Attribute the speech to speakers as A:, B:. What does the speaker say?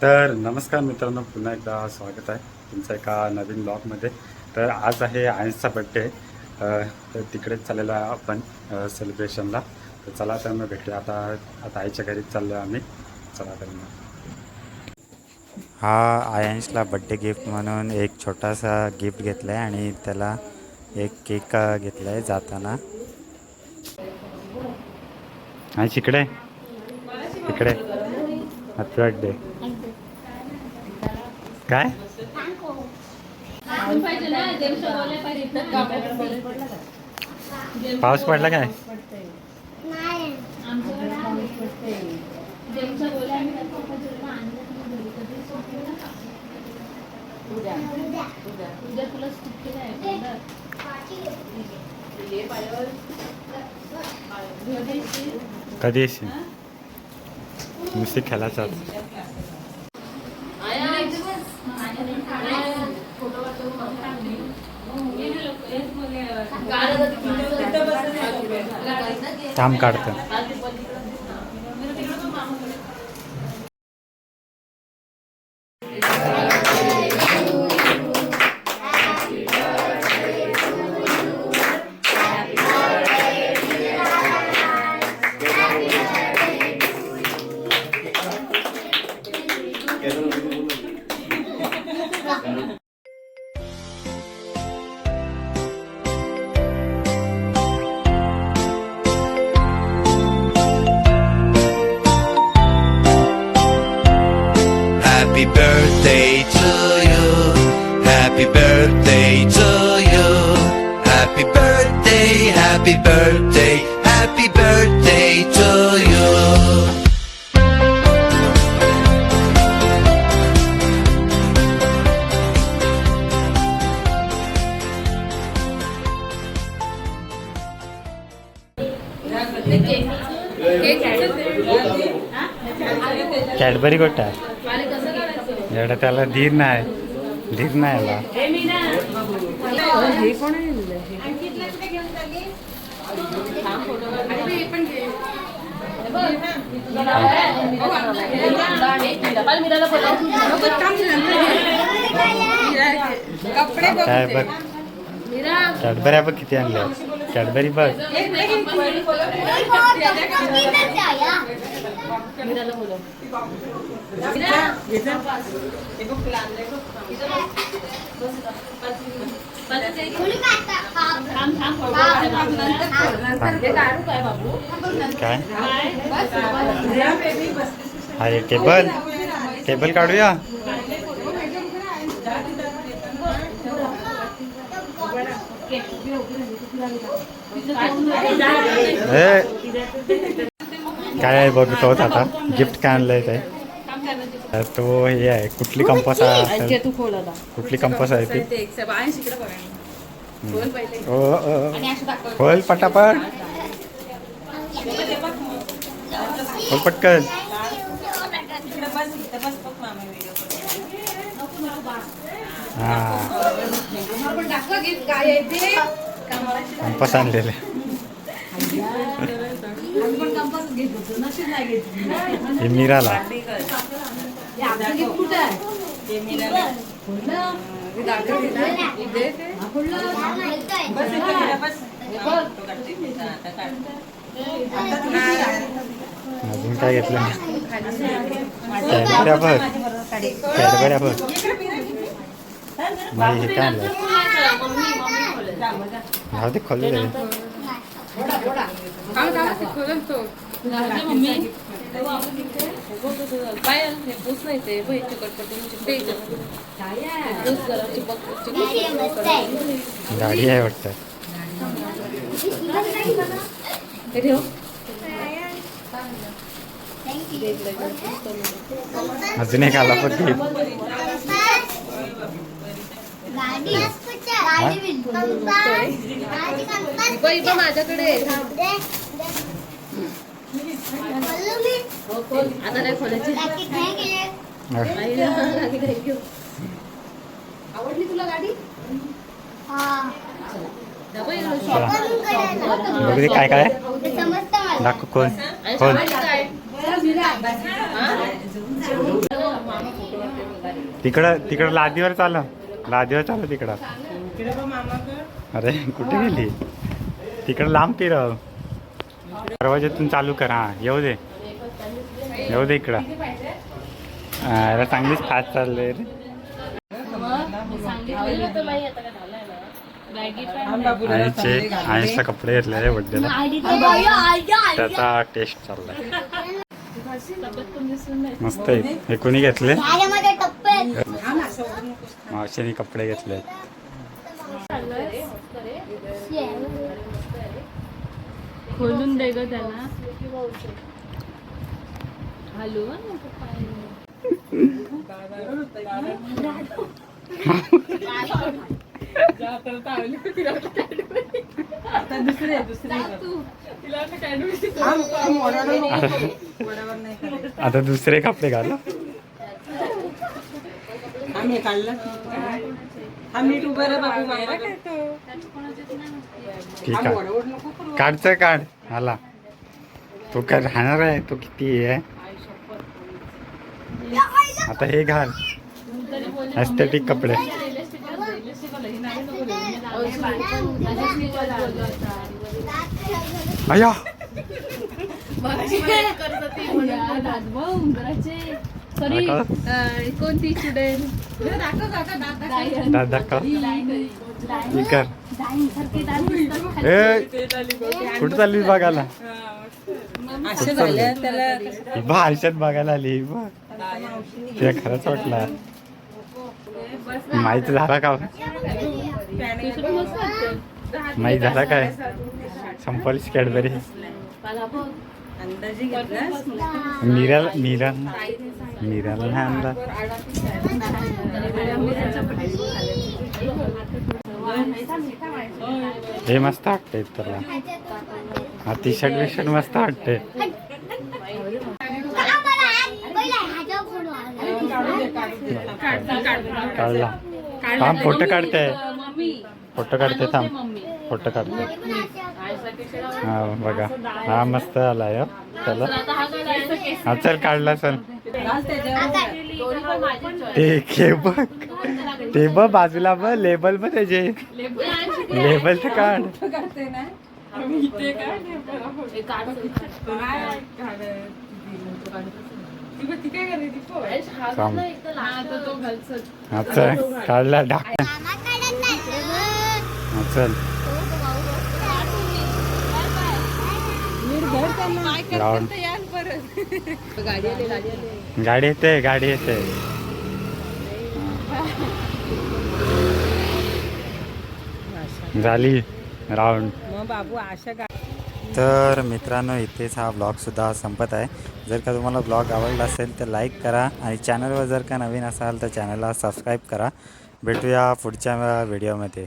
A: तर नमस्कार मित्रांनो, पुन्हा एकदा स्वागत आहे तुमचं एका नवीन ब्लॉगमध्ये. तर आज आहे आयन्सचा बड्डे. तर तिकडेच चाललेलो आहे आपण सेलिब्रेशनला. तर चला तर मग भेटूया. आता आईच्या घरीच चाललो आहे आम्ही. चला तर मग. हा आयन्सला बड्डे गिफ्ट म्हणून एक छोटासा गिफ्ट घेतला आहे आणि त्याला एक केक घेतला आहे जाताना. आणि इकडे इकडे हॅपी बर्थडे. काय पाऊस पडला काय? कधी येशील? नुसती खेळायचं. थांब काढतं.
B: Happy birthday to you. Happy birthday to you. Happy birthday, happy birthday, happy birthday to you.
A: Cadbury गोटा एवढा त्याला धीर नाही आला. काय बघ कॅडबरी बघ किती आणल्या. कॅडबरी बघ. काय अरे टेबल काढूया. काय बघतोच आता गिफ्ट काय आणलंय ते. तो हे आहे कुठली कंपास आहे. कुठली कंपास आहे ती. खोल पटापट. खोल पटकन. कंपास आणलेले. हे मीराला. अजून काय घेतलं कॅडबऱ्या बघ. कॅडबऱ्या बघ. नाही हे काय आणलं. भाव ते खोलले. गाडी आहे वाटतं. अजून एक आला पण
C: माझ्याकडे आता नाही खोलायची. आवडली तुला गाडी?
A: बघ काय काय दाखव. कोण कोण तिकडं लादीवर चाल तिकडं. अरे कुठे गेली? तिकडं लांब फिरव. दरवाज्यातून चालू कर. हा येऊ दे इकडं. अरे चांगलीच फास्ट चाललंय रे. आईचा कपडे घेतले रे बड्डेला. त्याचा टेस्ट चाललाय. मस्त आहे. हे कोणी घेतले? मावशीने कपडे घेतले.
C: खोलून दे ग त्याला. हॅलो
A: आता दुसरे कपडे घाल. ठीक आहे काढचं काढ. आला तो काय राहणार आहे. तो किती आहे. आता हे घाल एस्थेटिक कपडे. अय्या
C: कोणती स्टुडंट
A: दादा कुठं चालली बघायला. बा आयुष्यात बघायला आली. तुला खरंच वाटला. माहिती झाला का? माहिती झाला काय? संपलीच कॅडबरी. मीराला नाही आणला. हे मस्त वाटतंय तुला. हा टी शर्ट बिशर्ट मस्त वाटते. काढला. थांब फोटो काढते. थांब फोटो काढते. हा बघा. हा मस्त आलाय. चला हा चल काढला. चल ते बघ बाजूला बघ. लेबल बघ त्याचे. लेबल तर काढ. अच्छा काढला ढाक. चल गाडी येते. झाली राऊंड. तर मित्रांनो इथेच हा ब्लॉगसुद्धा संपत आहे. जर का तुम्हाला ब्लॉग आवडला असेल तर लाईक करा आणि चॅनलवर जर का नवीन असाल तर चॅनलला सबस्क्राईब करा. भेटूया पुढच्या व्हिडिओमध्ये.